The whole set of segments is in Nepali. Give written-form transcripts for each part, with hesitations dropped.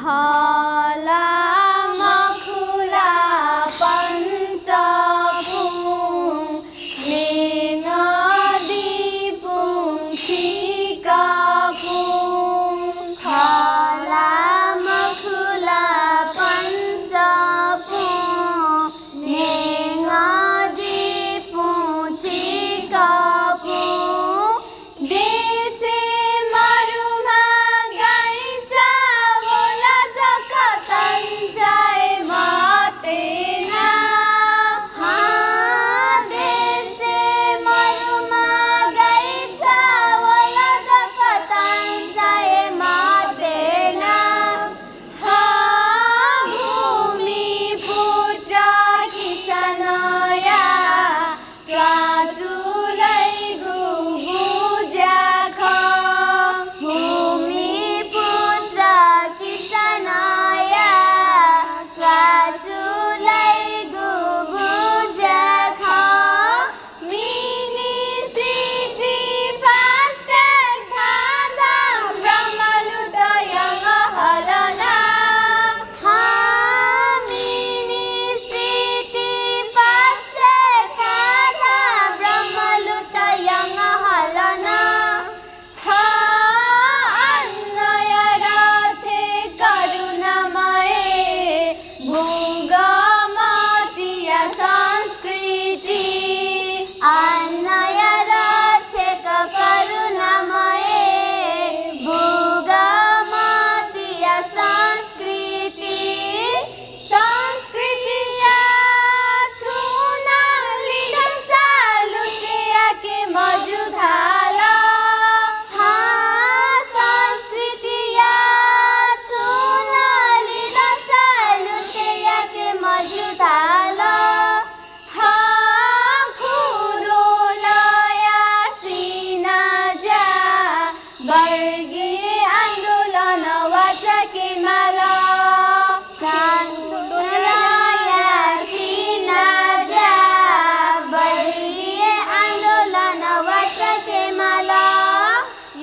हला मखुला पञ्चपुङ लिङ्गदिपुङ छिकापुङ हला मखुला पञ्चपुङ लिङ्गदिपुङ छिकापुङ देशे मरुमा गाई चावला जकतन्जाए मतेना देशे मरुमा गाई चावला जकतन्जाए मतेना भूमि पुत्र किसनया राजुलै गुबुज्याख भूमिपुत्र किसनया राजुलै गुबुज्याख मिनिसिटी फास्ट्याग धादा ब्रह्मलुत यङ हलना मिनिसिटी फास्ट्याग थाहा ब्रह्मलुत यङ हलना अन्नय रचे करुणामय भूगमतीय संस्कृति अन्नय रक्षक करुणामय भूगमतीय संस्कृति संस्कृतिया सुना लिन चालुतिया के मजुधाला संस्कृतिया छुनाली रसालुटेया के मजुधाल खुरोलया सिना जा वर्गीय आन्दोलन वाचके माला संकुलया सिनाजा बढिए आन्दोलन वचके माला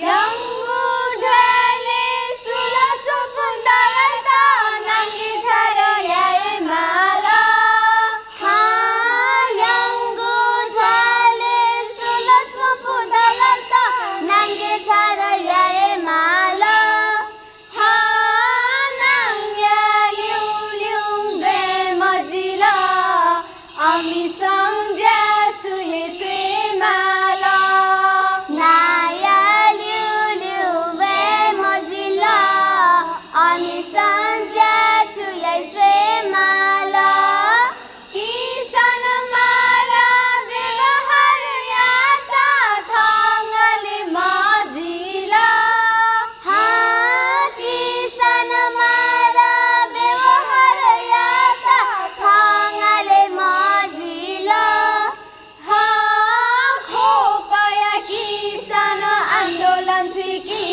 यङ्गु ढले सुला चोपुङ दलता नाङ्गे झार याए माला यङ्गु ढ्वाले सुलचुपु दलत नाङ्गे झार याए माल नाङ्ग्या लिउ लिउङ बे मजिला अमी सङ्ज्या छुए छुए माला नाया लिउ लिउ बे मजिला अनि सन्ज्या छुयै स्वे माल किसान मारा व्यवहार याता थङ्गले मजिला किसान मारा व्यवहार याता थाङ्गाले मजिला खोपया किसान आन्दोलन फिकी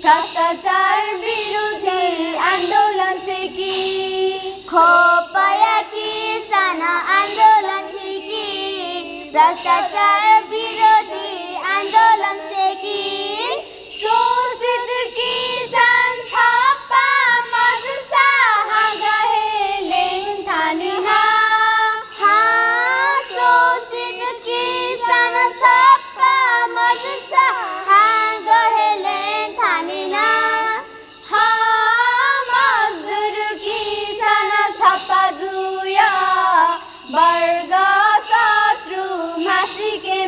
भ्रष्टाचार विरुद्धे आन्दोलन सेकी खोपया किसान आन्दोलन ठिकी भ्रष्टाचार विरोधी आन्दोलन सेकी शोषित किसान छापा मजुसा गहे लेङथानी शोषित किसान छप्पा मजुसा गहेले थानिना मजदुर किसान छापा जुया वर्ग शत्रु मासिके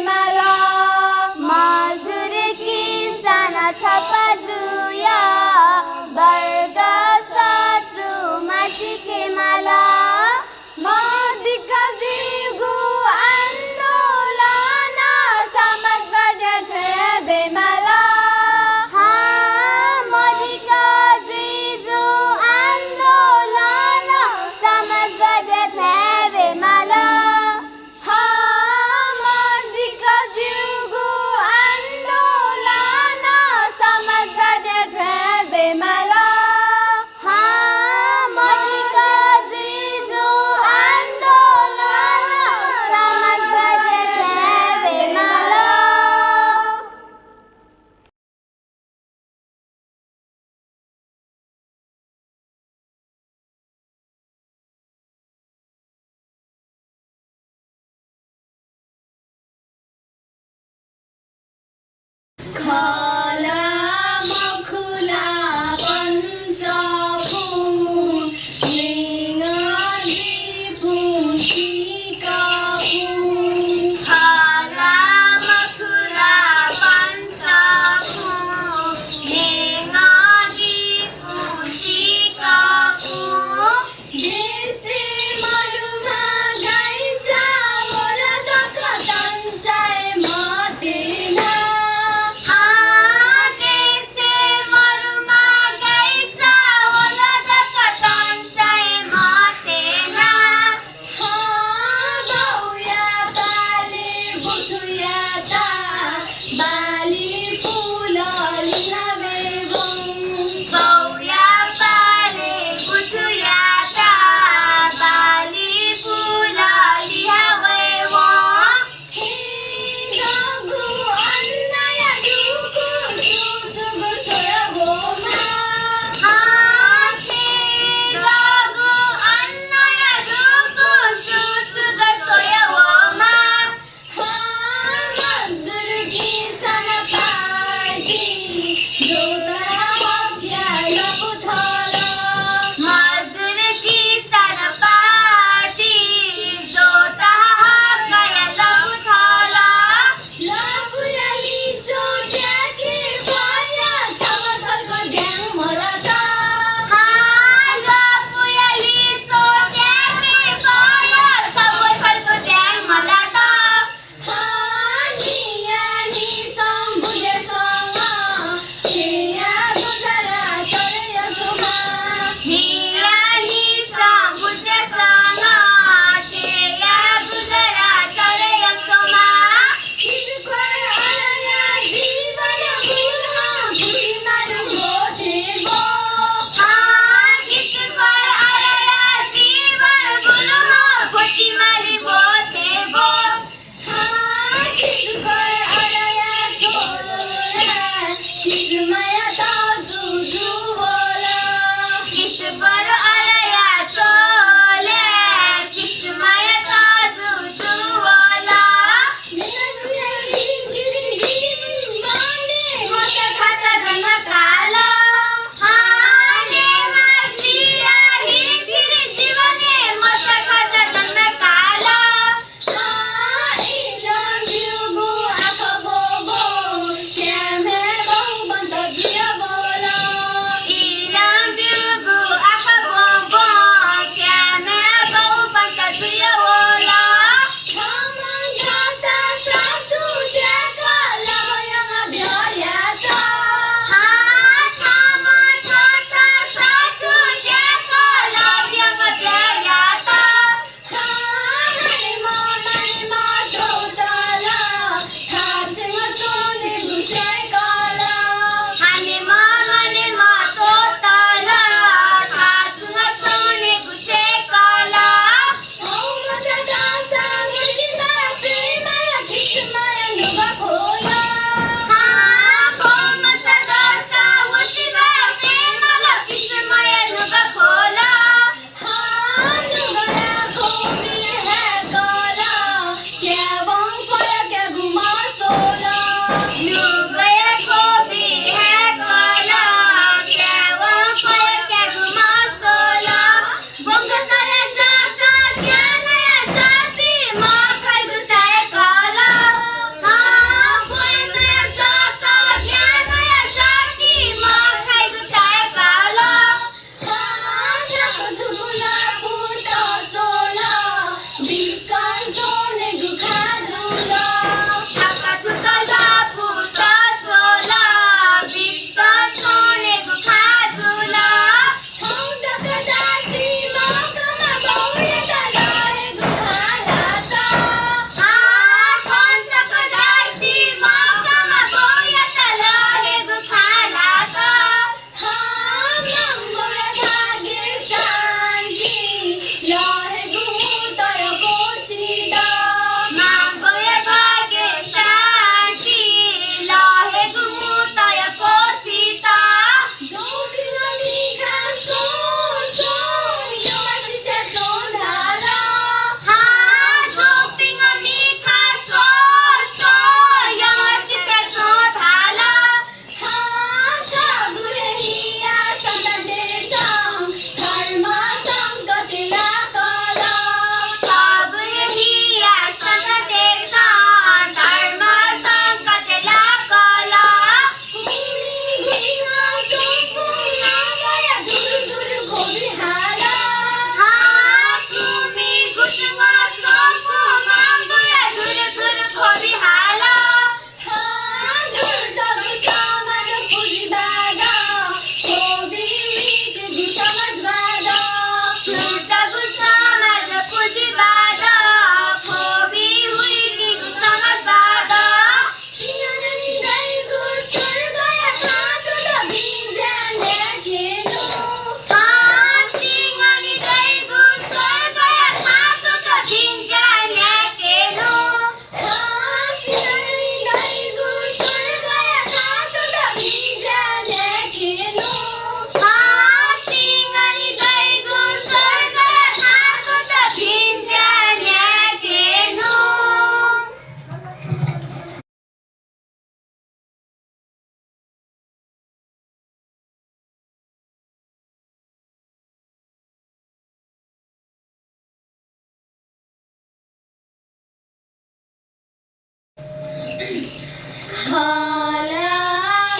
हाला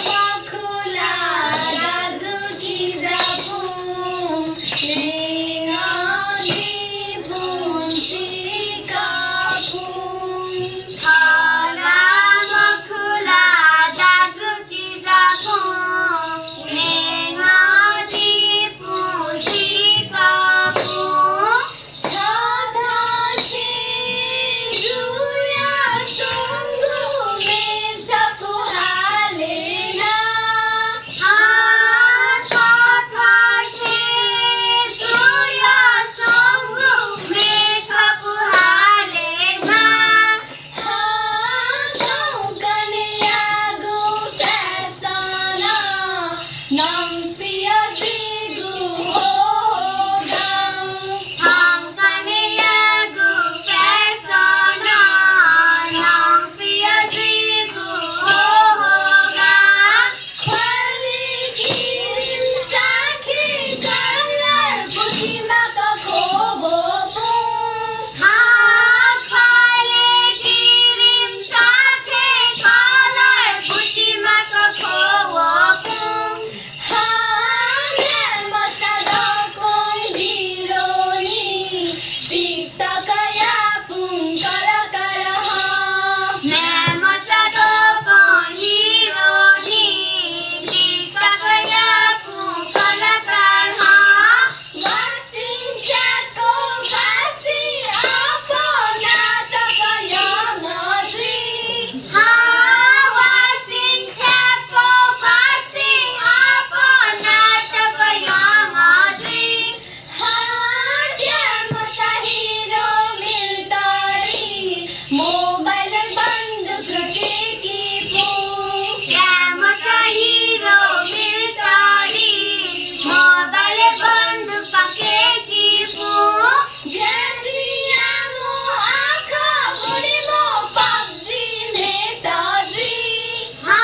मखुला दाजुकी जापुम नेंगादी पुंसी कापुम हाला मखुला दाजुकी जापुम नेंगादी पुंसी कापुम थाथाची जुया चोंगु मेचापु हालेना थाथाची जुया चोंगु मेचापु हालेना हाथौकनियागु पेसना नम्पिया दिगु हो गाम Hangkaniyagu pesona nang piyadigu hohoga Kwali kirim sakhi kalar puti maka khobo pung Hapale kirim sakhe kalar puti maka khowapung Macha dakoi hironi tikta kaya pung kalakara ha Memata doko hironi Kikakaya pung kalakar ha Wasing chako pasi apa nata kaya ngaji Hawasing chako pasing apa natakayang adri Kya mata hero miltari mobile banduk ke ki pung Yamata hero miltari mobile bandu pake kipu Jazia mo akha budi mo PUBG netaji Ha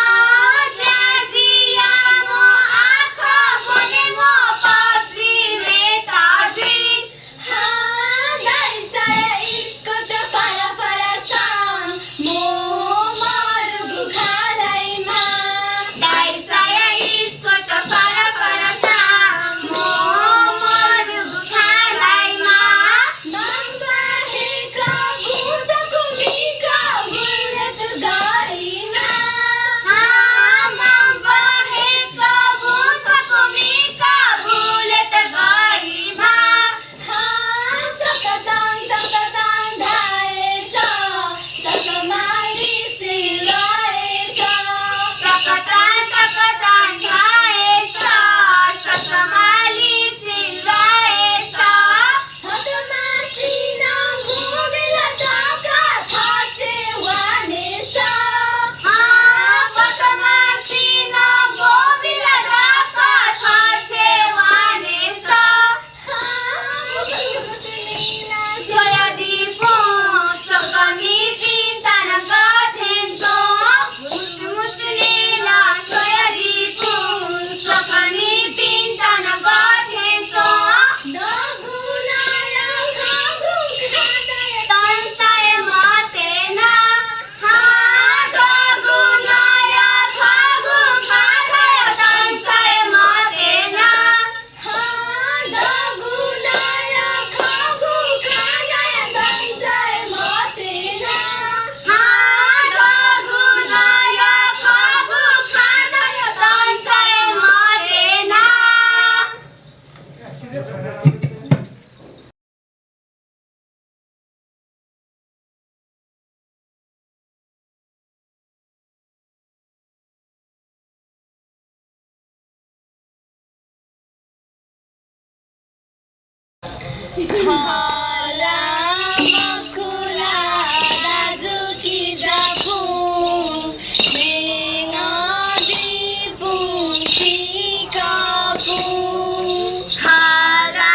jaziya mo akha bole mo PUBG metaji dai chaya isko cha para para sang mo marugu khalai ma Dai saya isko to para sa mo morugu khalai ma Mamba he ka buza kumi ka bullet gai ma Ha mamba he ka butha kumika bulet gai ma sakatang dhae sa sakamali silai sa Takatan dhae sa sakamali silwae sa Hatamasi nang bumila taka thache wane sa Ha patamasi na bobila daka thache wane sa Soya di po sakami pinta ng katenso Mustu nila soya di po sakami pinta ng katenso Nagunaya kagung kataya Tansay mate na ha dagunaya kagu kataya tansay mate na Dagunaya kagung kataya tansay matina ha dagunaya kagu kataya tansay mate na हाला मखुला दाजुकी जापुम नेंगादी पुंसी कापुम hala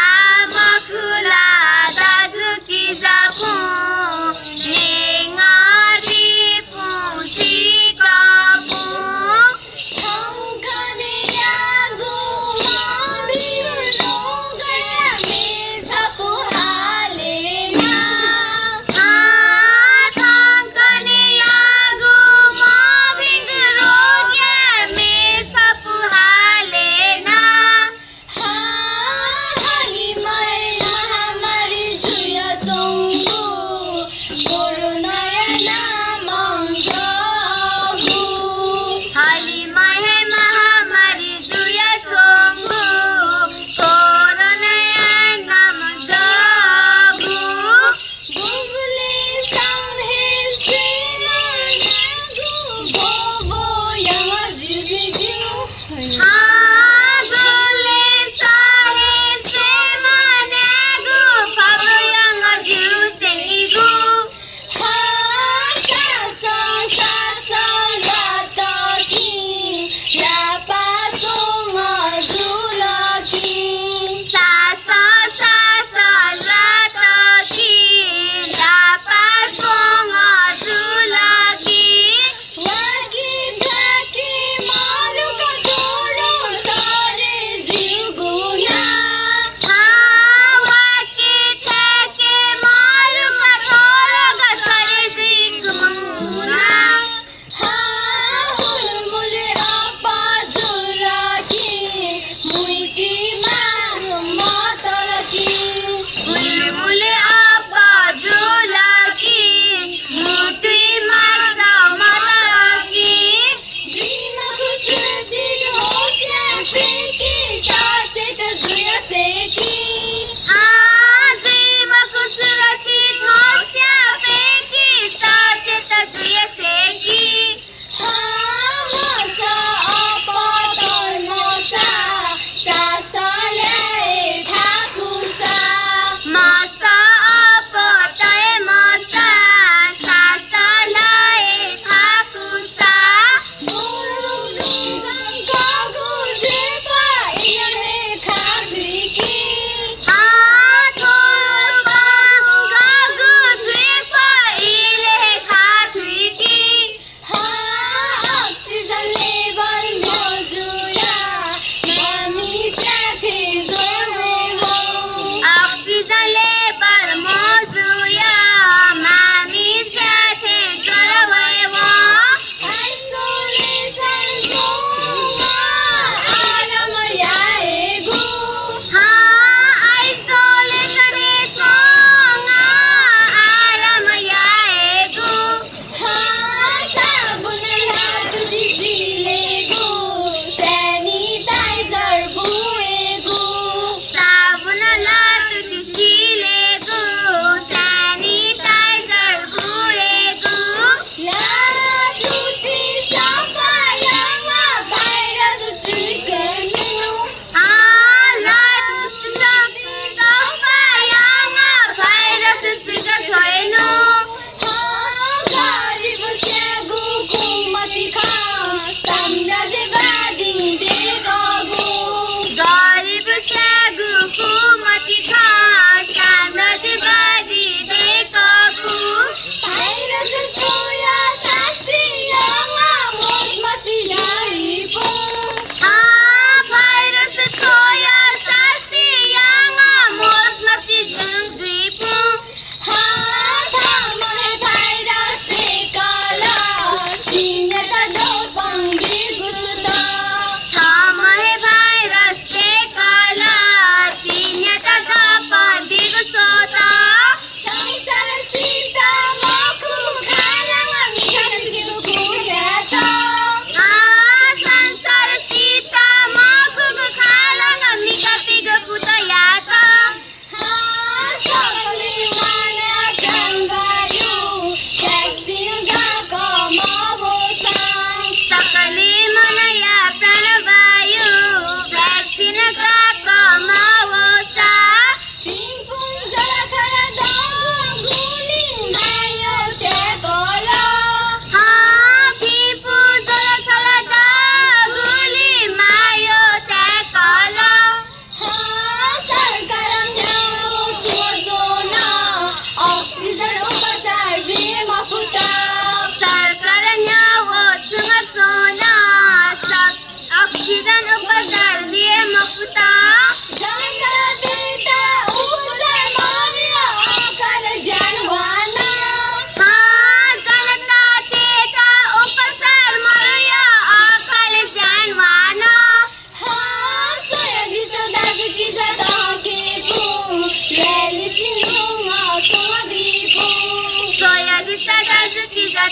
makula dazuki zapu nengadi pusi kapu Hangkaniyagu mabiru no gaya me zapu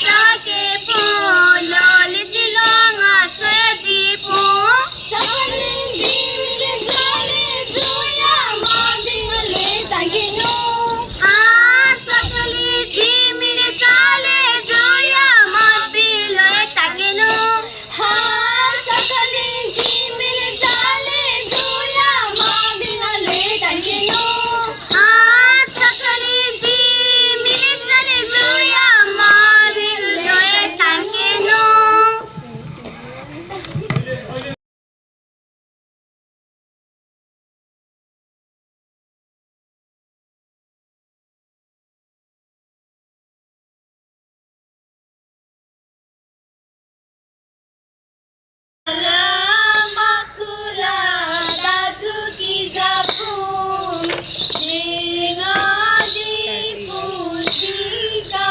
चहके फूल सिलोङ छेदीपु सकलिन झिमिले जाने जोया माबिङले तागिनु सकली झिमिले चाले जोया माबिले तागिनु सकलिन झिमिले जाने जोया माबिङले तागिनु सकली झिमिले चाले जोया माबिले तागिनु मखुला दाजुकी जाफुङ नदी पुछीका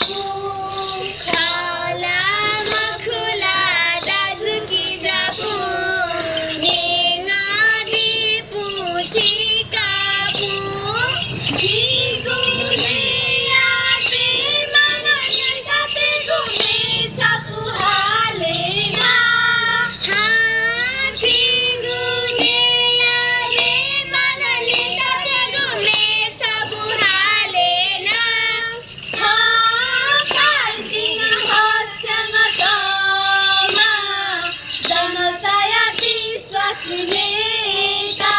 फुङ खाला मखुला दाजुकी जाफुङ नेगादी पुछीका फुङ जिगुने याते मन नन्दाते गुमे चापु हालेना छिगुने यादे मनले ताते गुमे छबु हालेना कार्तिङ हच्छङ तमा जनताया विश्वास नेता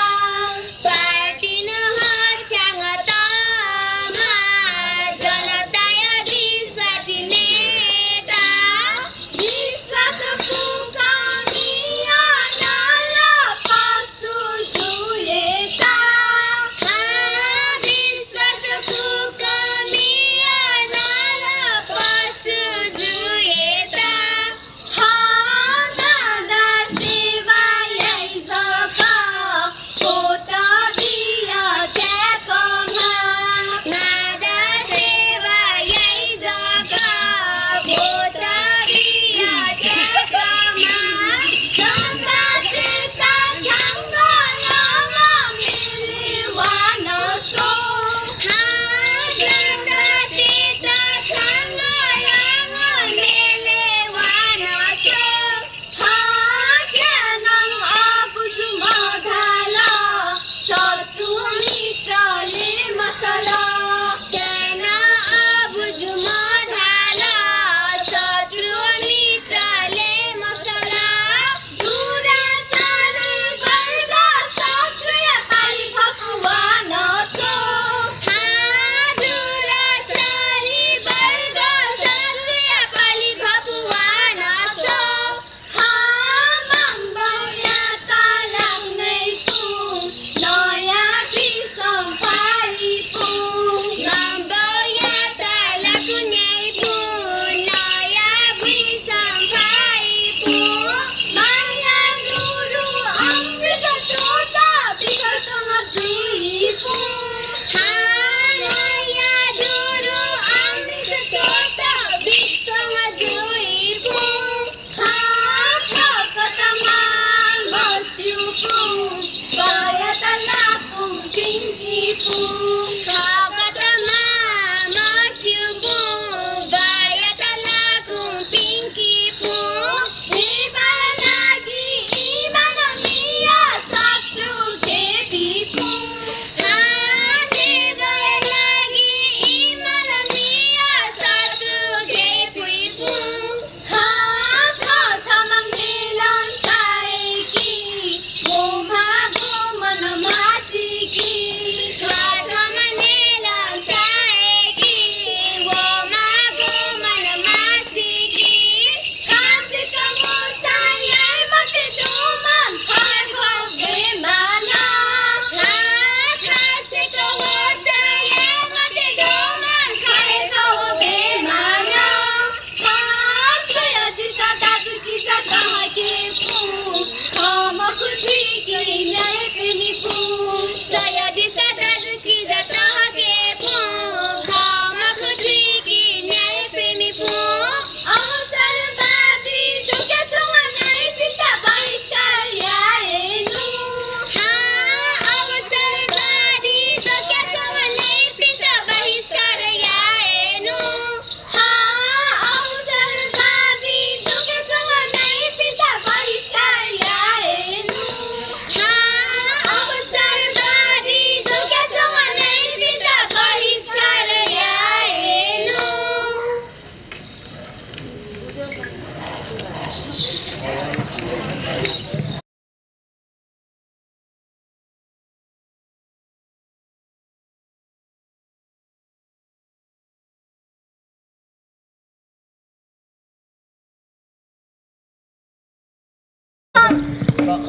खला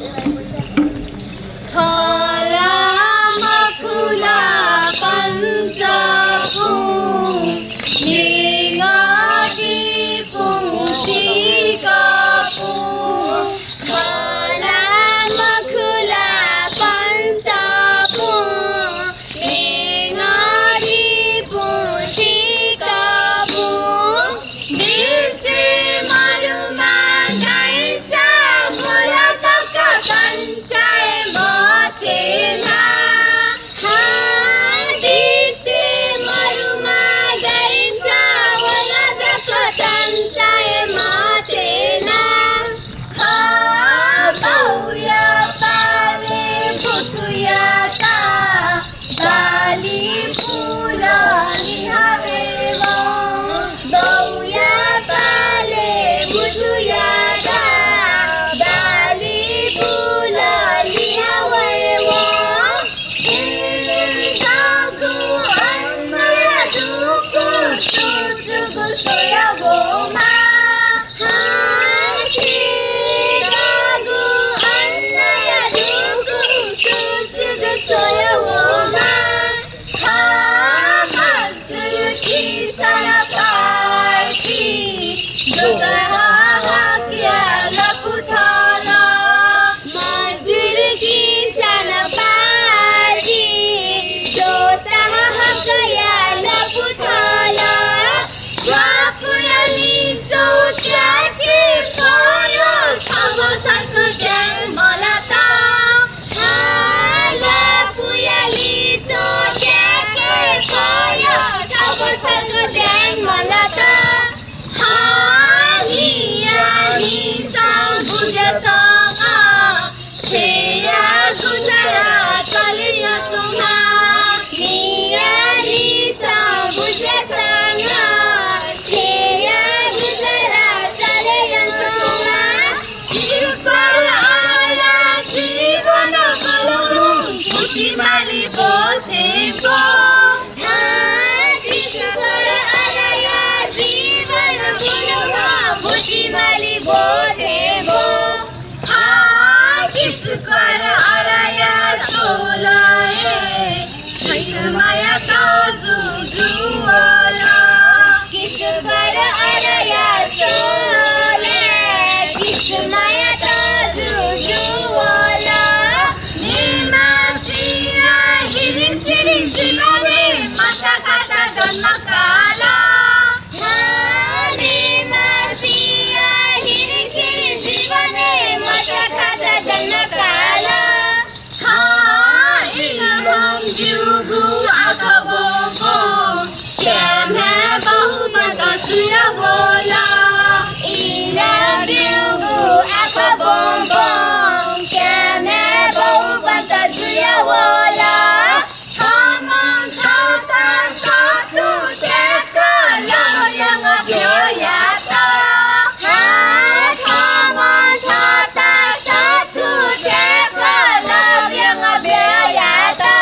मखुला पञ्चपुङ निगदी पुङचिकपुङ खला मखुला पञ्चपुङ निगदी पुङचिकपुङ देशे मरुमा गाइन्छ मुरतक कञ्चाय मतेना देशे मरुमा गाइन्छ वलदक तन्चाय मतेना बौया पाले भुटुयाता बाली फुल निहावेव बौया पाले बुझुयादा बाली फुल लिहावेव दागु अन्नया दुकु सुजुगु सोयावोमा दागु अन्नया दुगु सुजुग सोयवोमा मजदुर किसान पार्टी दुगहा हाकिया लपुथल मजदुर किसान पार्टी जोता हकया लपुथल वापुयली चौट्याके पयो छब छको ग्याङ मलता पुयाली चोट्याके पयो छब छको ड्याङ मलता हानियानी सम्बुझसँग छेया गुजरा चलियो चुमा नियाली सम्बुझसँग छेया गुजरा चले यन्चुमा ईश्वर आया जीवन बलु खुसीमाली बोथेको ईश्वर आया जीवन बुलुमा भुटिमाली बोधेभो ईश्वर आया चोलाए माया काजु जुवला किसुकर अरया चोले किसमाया ताजु जुवला निमासिया हिरिन सिरिन जीवने माता खाता जन्म काला मासिया हिरिखिरि जीवने मजा खाजा जन्नकाला इलम जुगु आखबोको क्यामे बहुमत तुया बोला इला बिउगु आफा बम बम क्यामे बहुबन्त जुया वला Hamon खाता साथु तेकल yang bioyata Hamon खाता साथु तेकल yang bioyata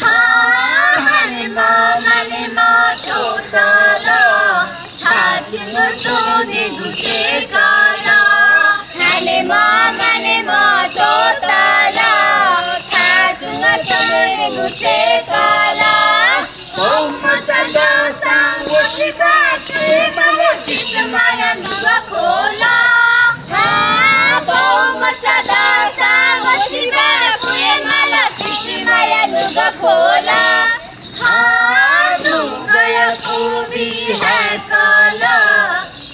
Hanimo manimo tutalo Hachingu tuni gusekala Hanimo manimo totala Hachingu tuni gusekala Omo chanda sang washibaki Mala kismaya nuwa kola Machada sang wasiba puye mala kismaya nuga kola Nugaya kubi hai kala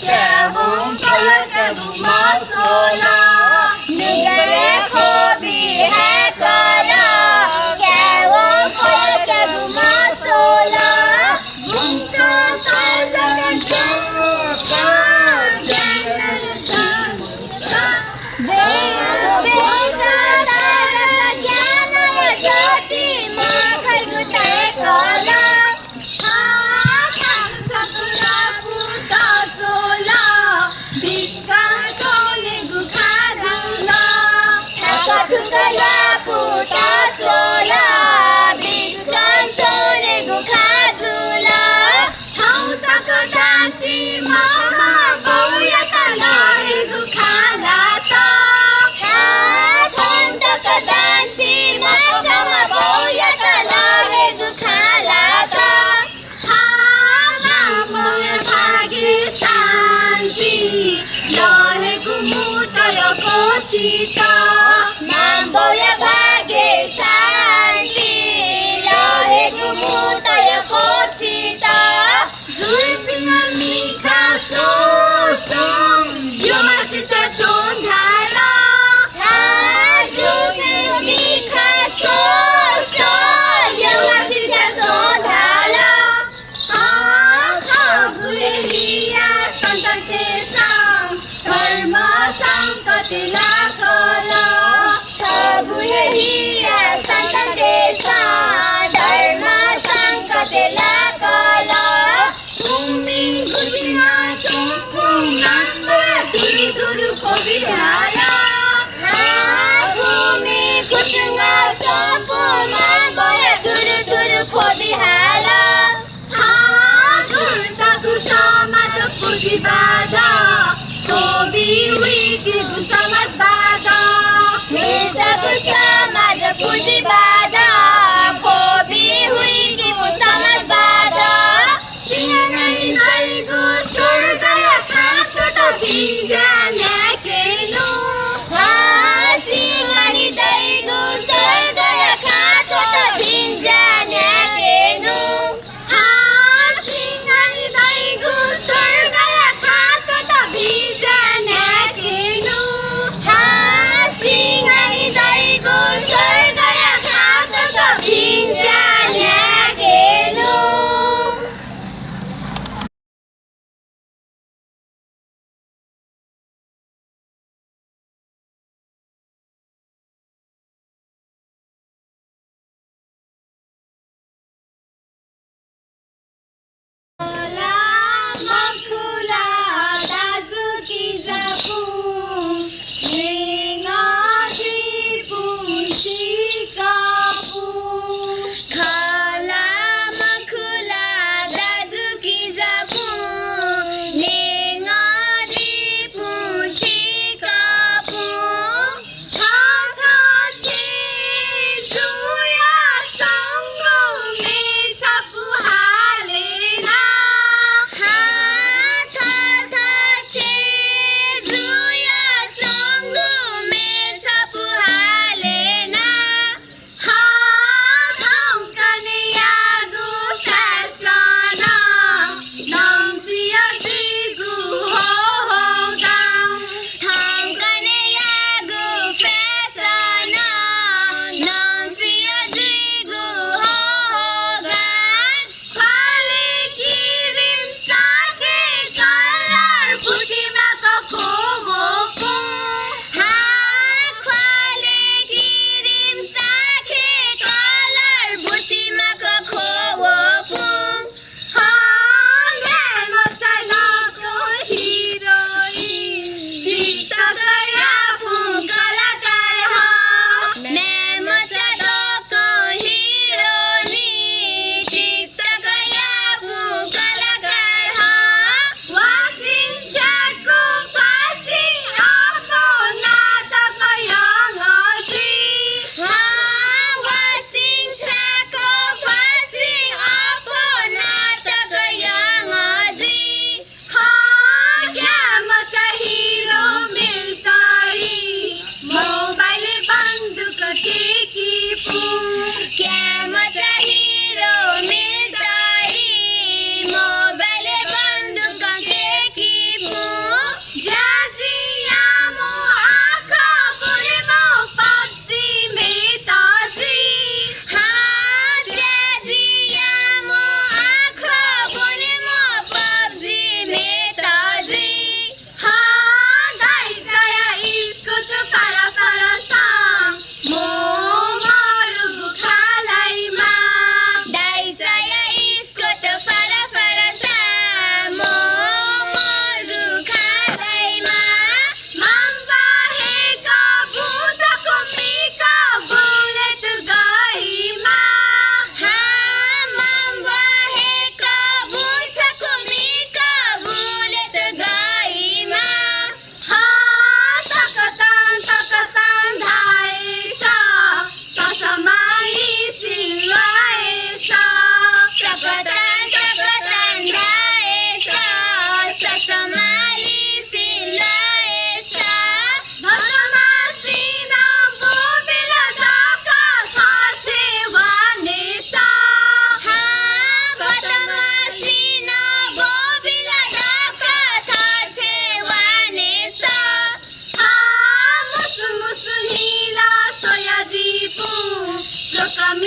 Kehum kala kehu masola Nugaya khobi hai kala Kya wo khola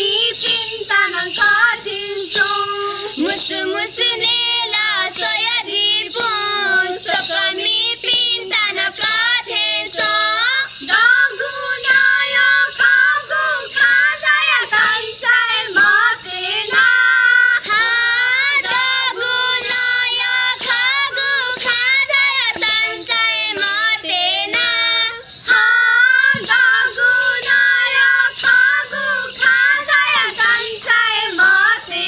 mi pintanan katinso Musu musu nela soya dipun Sokami pinta na kathenso Dagunaya kagu kadaya tansai matena Ha dagunaya khagu khadaya tansai matena Ha dagunaya kagu kadaya tansai matena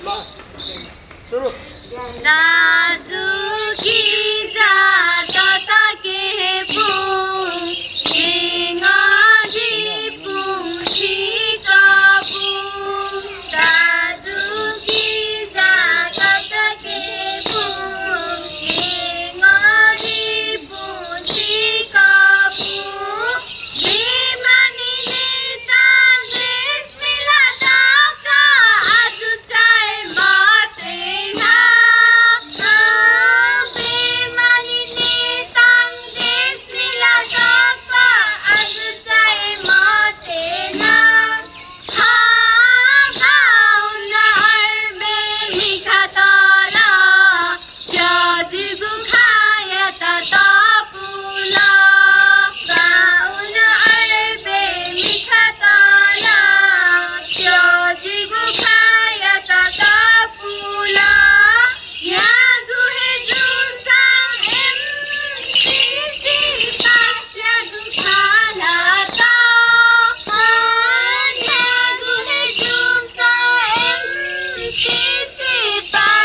सुरू नाजुकी जात के पुङ सिंहजी पुङसी कपुङ नाजुकी जात के पुङ सिंहजी पुङसी कपुङ बेमानीले तान्देश मिलाटाका आज चाहिँ मर्दैन बेमानीले तान्देश मिलाटाका आज चाहिँ मर्दैन गाउन अर्बे मिठा तर ज्याजिगु खाय त तपुला गाउन अर्बे मिठा तर ज्याजिगु खाय त तपुला यहाँ गुहे जुसाङ एमसिसी पास्या गुखाला त यहाँ गुहे जुसाङ एमसिसी पास्या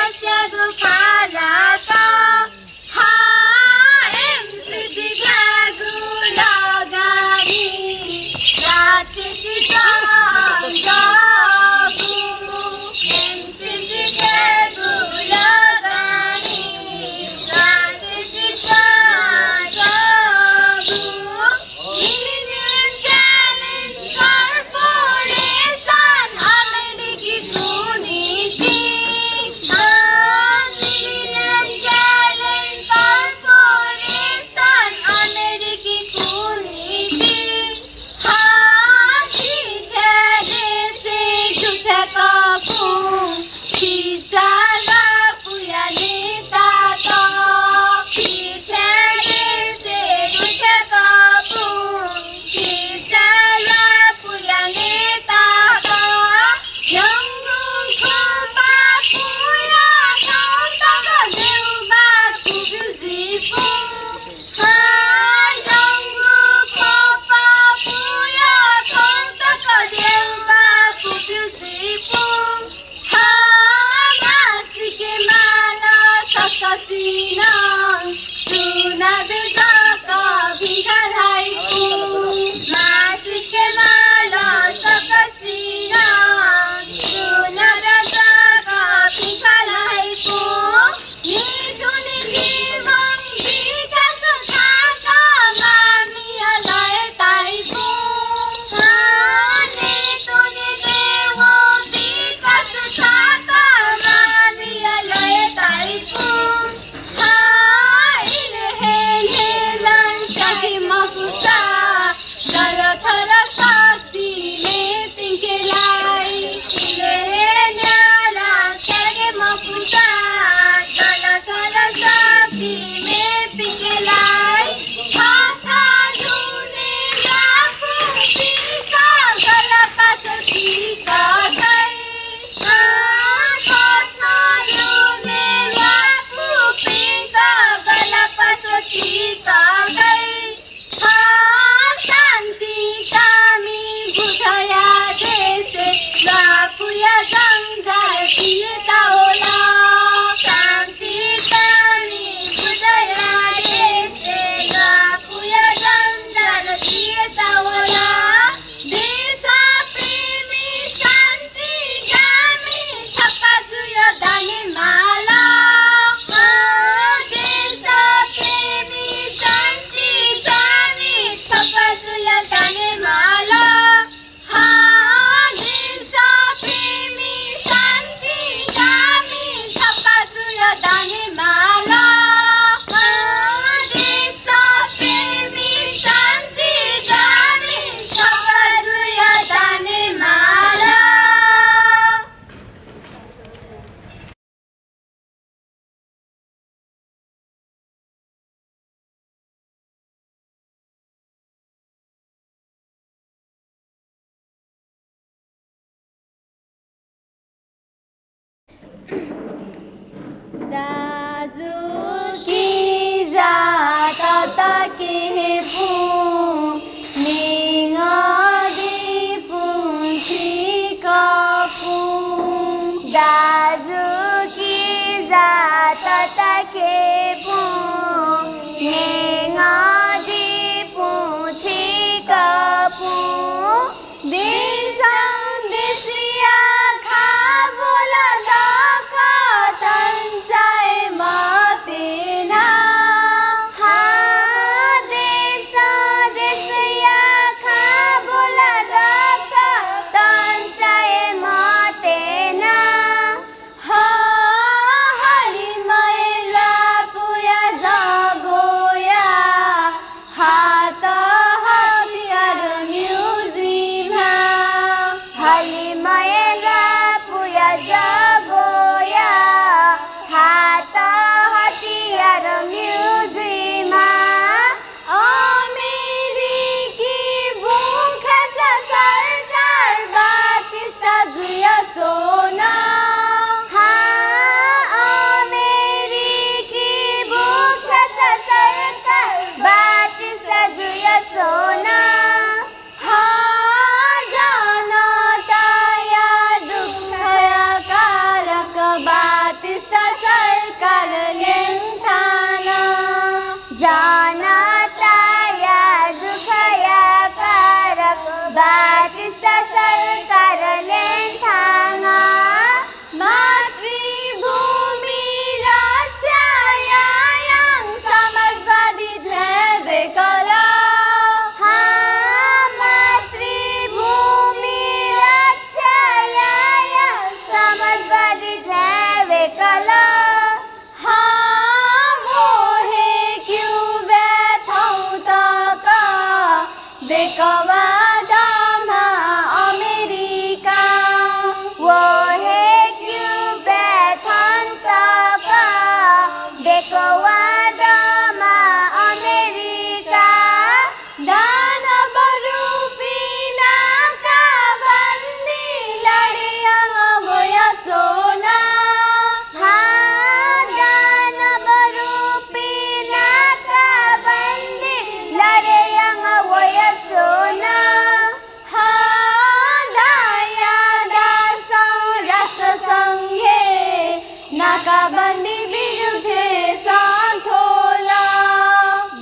नाकाबन्दी विरुद्धे सन्थोला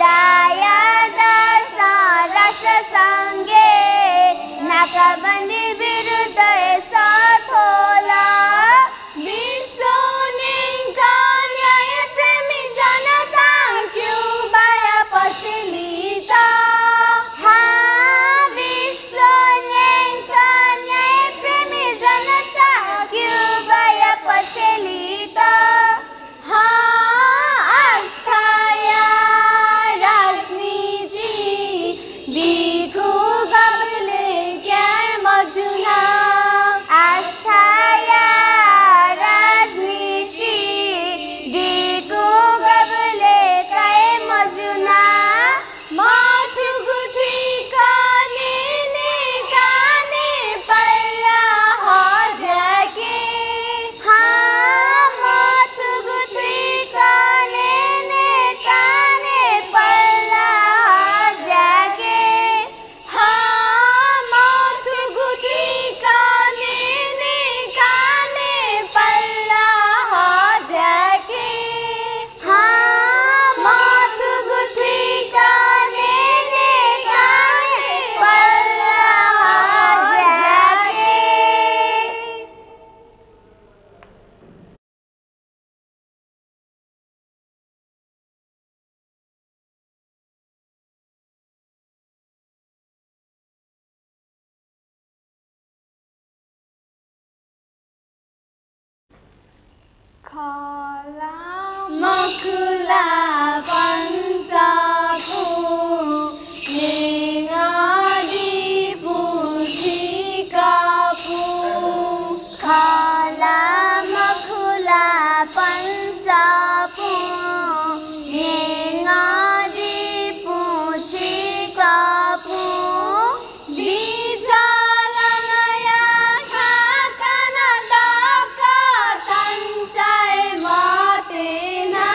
दाया दशा राष्ट्रसङ्घे नाकाबन्दी विरुद्ध सथोला विश्व नेका न्याय प्रेमी जनता क्युबाया पछिलिता विश्व नेका न्याय प्रेमी जनता क्युबाया पछिलिता आस्थाया राजनीति दिगो गबले क्या मजुना आस्थाया राजनीति दिगो गबले काय मजुना माथु गुथी काने पल्ला हजाके माथु गुथी काने पल्ला हजाके माथु गुथी काने पल्ला हजाके माथु गुथी काने पल्ला हजाके। खला मखुला पञ्चापु नेगादी पुछिकापु खला मखुला पञ्चापु नेगादी पुछिकापु बिजालनया खाकना दाका तञ्चाय मातेना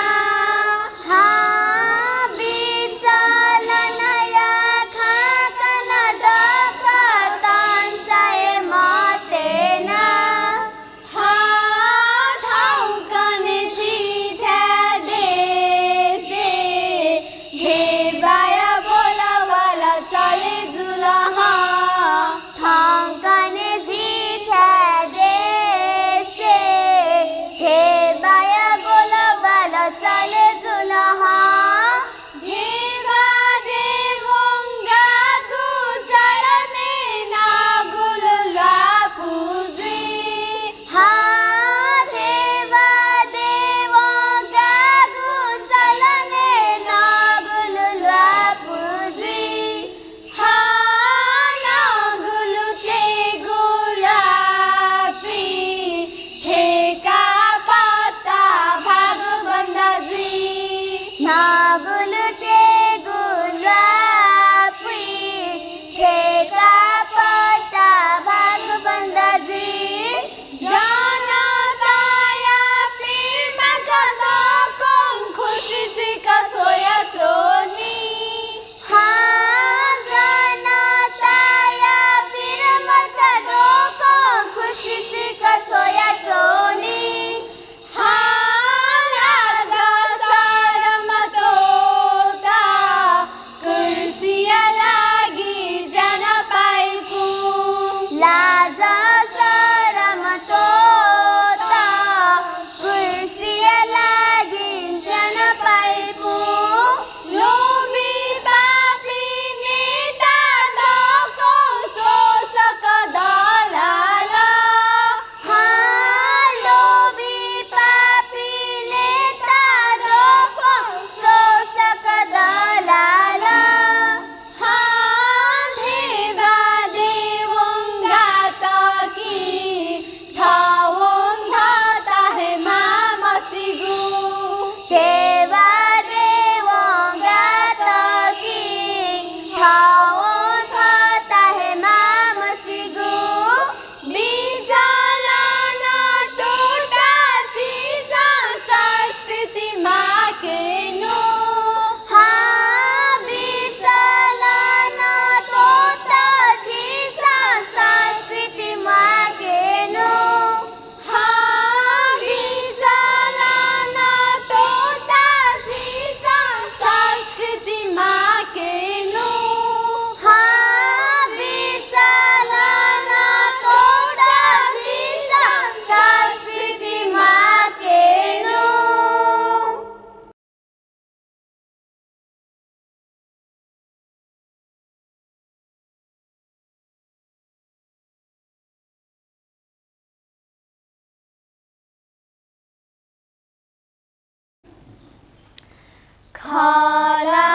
खला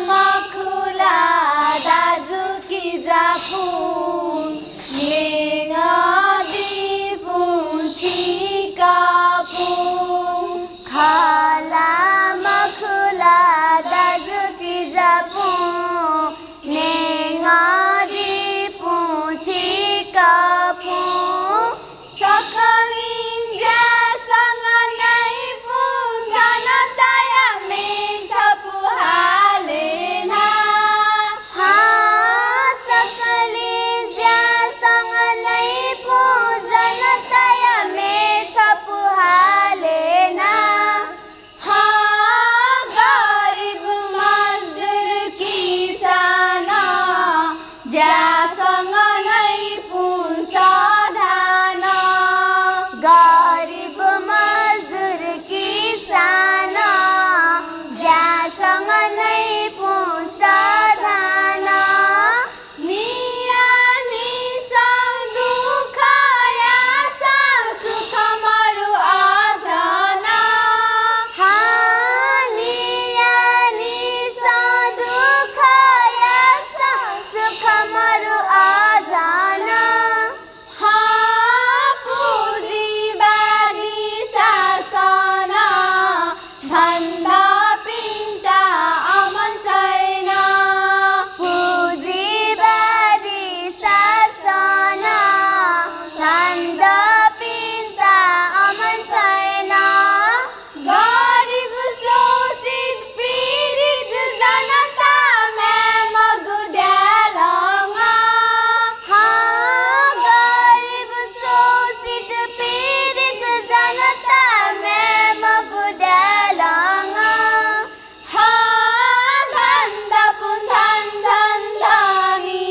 मखुला दाजु की जापुन नेङदी पुछी कापुन खला मखुला दाजु की जापुन नेङदी पुछी कापुन सकलिन्जा सँग नै पुजन दया मेन्छ पुहालेना सकलिन्जा सँग नै पुजन दया मेन्छ पुहालेना गरिब मजदुर किसान ज्यासँग नै पुन्छ धान गरिब मजदुर किसान ज्यासँग नै पुन्छ धान नियानीसँग दुःख यासँग सुख मरु अझन नियानीसँग दुःख यासँग सुख मरु अझन पुँजीवादी शासन धन्दा पिन्ता अमन छैन पुँजीवादी शासन धन्दा पिन्ता अमन छैन गरिब शोषित पीडित जनता म्याम गुड्यालङ गरिब शोषित पीडित जनता म्याम गुड्यालङ धन्दा पुन्छन् झन् धनी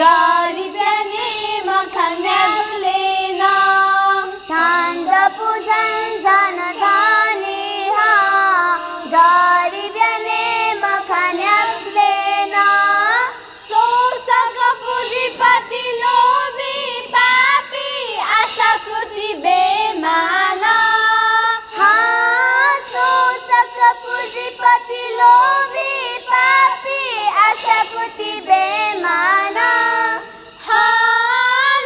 गरिब नेम खान्याबुलेन धन्दा पुन्छन् झन् धनी गरिब नेम खान्याबुलेन शोषक पुँजीपति लोभी पापी आशाकुति बेमान शोषक पुँजीपति लोभी पापी आशाकुति बेमान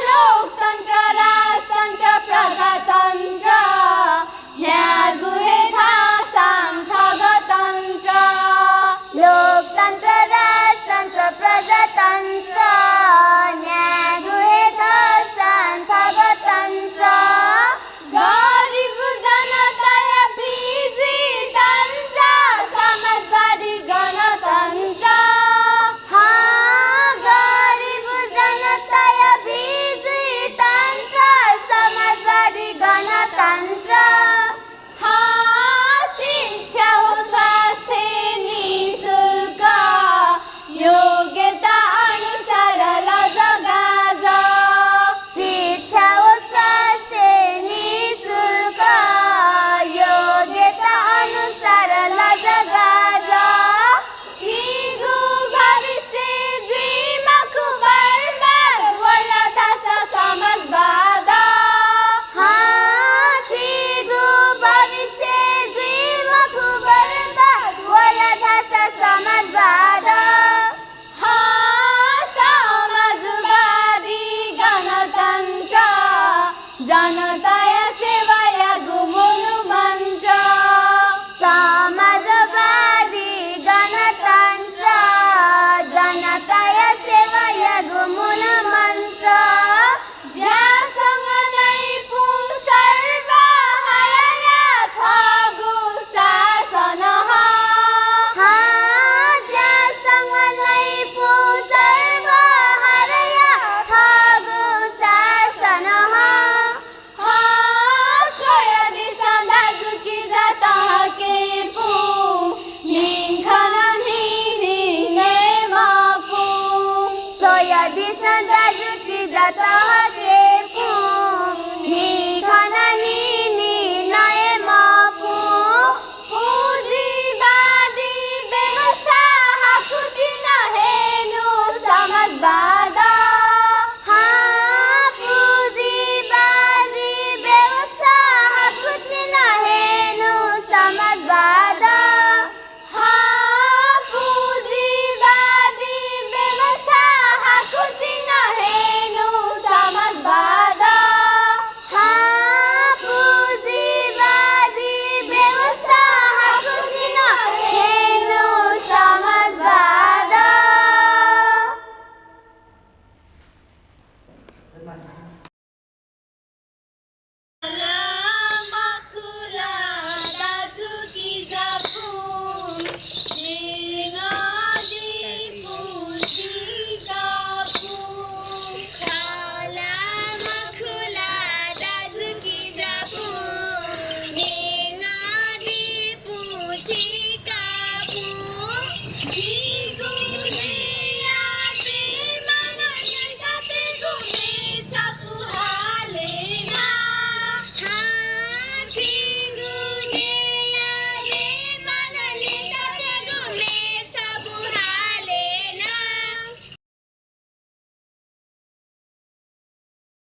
लोकतन्त्र राजतन्त्र प्रजातन्त्र न्यागुहे थासाङ ठगतन्त्र लोकतन्त्र राजतन्त्र प्रजातन्त्र न्यागुहे थासाङ ठगतन्त्र गरिब जनता बिजी तन्त्र समाजवादी गणतन्त्र गरिब जनता बिजी तन्त्र समाजवादी गणतन्त्र